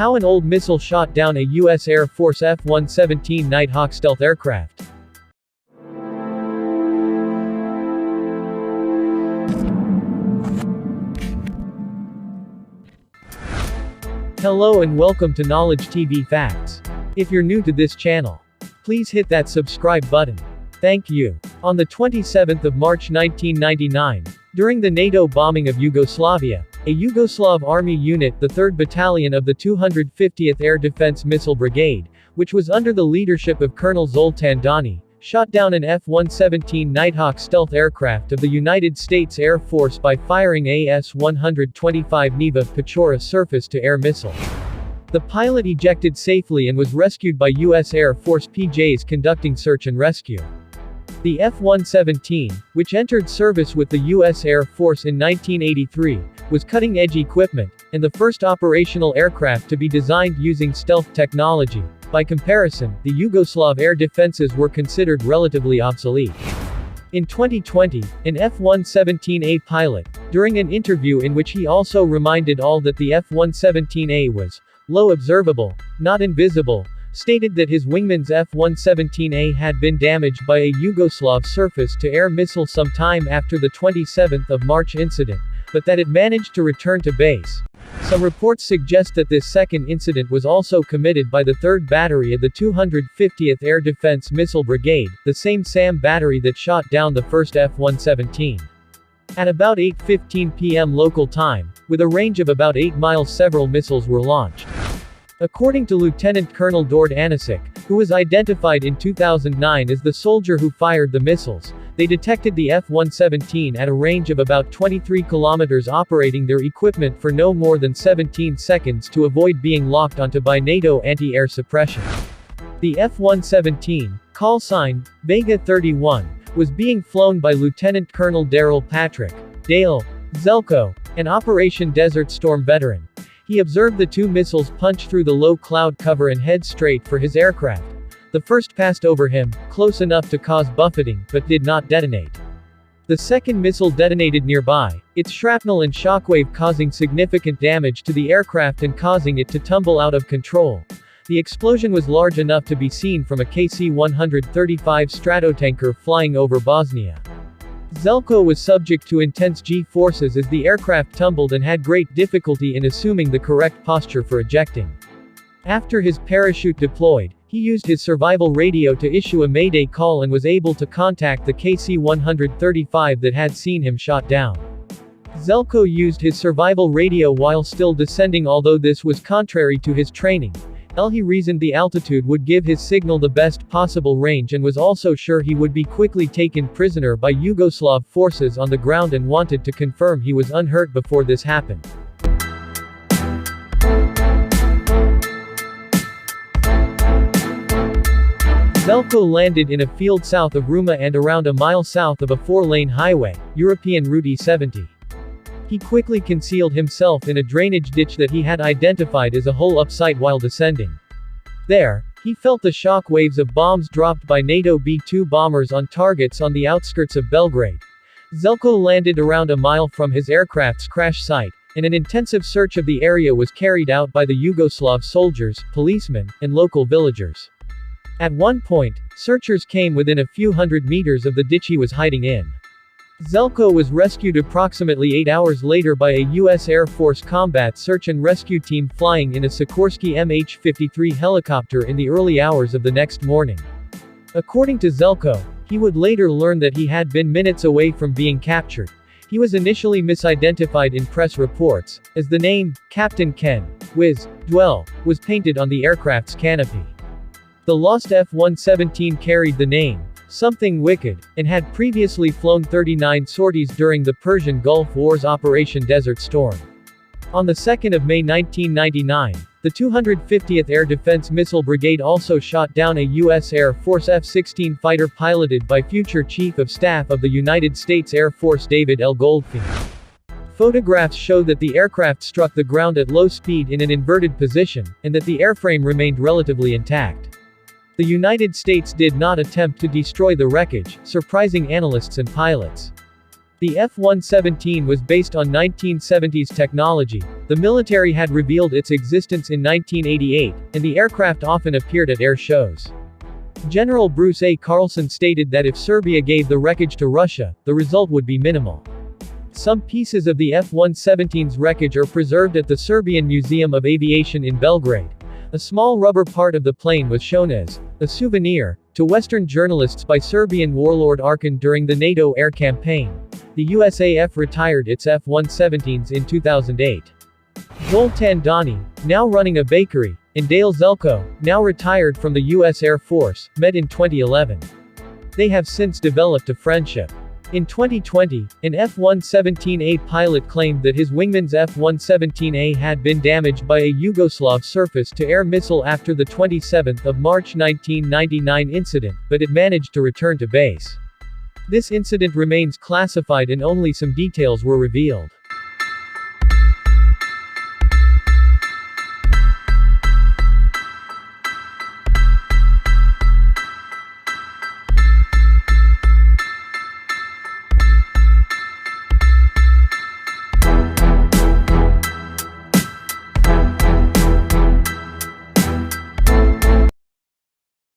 How an old missile shot down a U.S. Air Force F-117 Nighthawk stealth aircraft. Hello and welcome to Knowledge TV Facts. If you're new to this channel, please hit that subscribe button. Thank you. On the 27th of March 1999, during the NATO bombing of Yugoslavia, a Yugoslav army unit, the 3rd Battalion of the 250th Air Defense Missile Brigade, which was under the leadership of Colonel Zoltan Dani, shot down an F-117 Nighthawk stealth aircraft of the United States Air Force by firing a S-125 Neva Pechora surface-to-air missile. The pilot ejected safely and was rescued by U.S. Air Force PJs conducting search and rescue. The F-117, which entered service with the U.S. Air Force in 1983, was cutting-edge equipment, and the first operational aircraft to be designed using stealth technology. By comparison, the Yugoslav air defenses were considered relatively obsolete. In 2020, an F-117A pilot, during an interview in which he also reminded all that the F-117A was low observable, not invisible, stated that his wingman's F-117A had been damaged by a Yugoslav surface-to-air missile some time after the 27th of March incident, but that it managed to return to base. Some reports suggest that this second incident was also committed by the 3rd Battery of the 250th Air Defense Missile Brigade, the same SAM battery that shot down the first F-117. At about 8:15 p.m. local time, with a range of about 8 miles, several missiles were launched. According to Lieutenant Colonel Dord Anisic, who was identified in 2009 as the soldier who fired the missiles, they detected the F-117 at a range of about 23 kilometers, operating their equipment for no more than 17 seconds to avoid being locked onto by NATO anti-air suppression. The F-117, call sign Vega 31, was being flown by Lieutenant Colonel Daryl Patrick Dale Zelko, an Operation Desert Storm veteran. He observed the two missiles punch through the low cloud cover and head straight for his aircraft. The first passed over him, close enough to cause buffeting, but did not detonate. The second missile detonated nearby, its shrapnel and shockwave causing significant damage to the aircraft and causing it to tumble out of control. The explosion was large enough to be seen from a KC-135 Stratotanker flying over Bosnia. Zelko was subject to intense G-forces as the aircraft tumbled and had great difficulty in assuming the correct posture for ejecting. After his parachute deployed, he used his survival radio to issue a mayday call and was able to contact the KC-135 that had seen him shot down. Zelko used his survival radio while still descending, although this was contrary to his training. He reasoned the altitude would give his signal the best possible range and was also sure he would be quickly taken prisoner by Yugoslav forces on the ground and wanted to confirm he was unhurt before this happened. Zelko landed in a field south of Ruma and around a mile south of a 4-lane highway, European Route E70. He quickly concealed himself in a drainage ditch that he had identified as a hole upside while descending. There, he felt the shock waves of bombs dropped by NATO B-2 bombers on targets on the outskirts of Belgrade. Zelko landed around a mile from his aircraft's crash site, and an intensive search of the area was carried out by the Yugoslav soldiers, policemen, and local villagers. At one point, searchers came within a few hundred meters of the ditch he was hiding in. Zelko was rescued approximately 8 hours later by a U.S. Air Force combat search and rescue team flying in a Sikorsky MH-53 helicopter in the early hours of the next morning. According to Zelko, he would later learn that he had been minutes away from being captured. He was initially misidentified in press reports, as the name, Captain Ken Wiz Dwell, was painted on the aircraft's canopy. The lost F-117 carried the name Something Wicked, and had previously flown 39 sorties during the Persian Gulf War's Operation Desert Storm. On the 2nd of May 1999, the 250th Air Defense Missile Brigade also shot down a U.S. Air Force F-16 fighter piloted by future Chief of Staff of the United States Air Force David L. Goldfein. Photographs show that the aircraft struck the ground at low speed in an inverted position, and that the airframe remained relatively intact. The United States did not attempt to destroy the wreckage, surprising analysts and pilots. The F-117 was based on 1970s technology, the military had revealed its existence in 1988, and the aircraft often appeared at air shows. General Bruce A. Carlson stated that if Serbia gave the wreckage to Russia, the result would be minimal. Some pieces of the F-117's wreckage are preserved at the Serbian Museum of Aviation in Belgrade. A small rubber part of the plane was shown as a souvenir to Western journalists by Serbian warlord Arkan during the NATO air campaign. The USAF retired its F-117s in 2008. Zoltan Dani, now running a bakery, and Dale Zelko, now retired from the U.S. Air Force, met in 2011. They have since developed a friendship. In 2020, an F-117A pilot claimed that his wingman's F-117A had been damaged by a Yugoslav surface-to-air missile after the 27th of March 1999 incident, but it managed to return to base. This incident remains classified and only some details were revealed.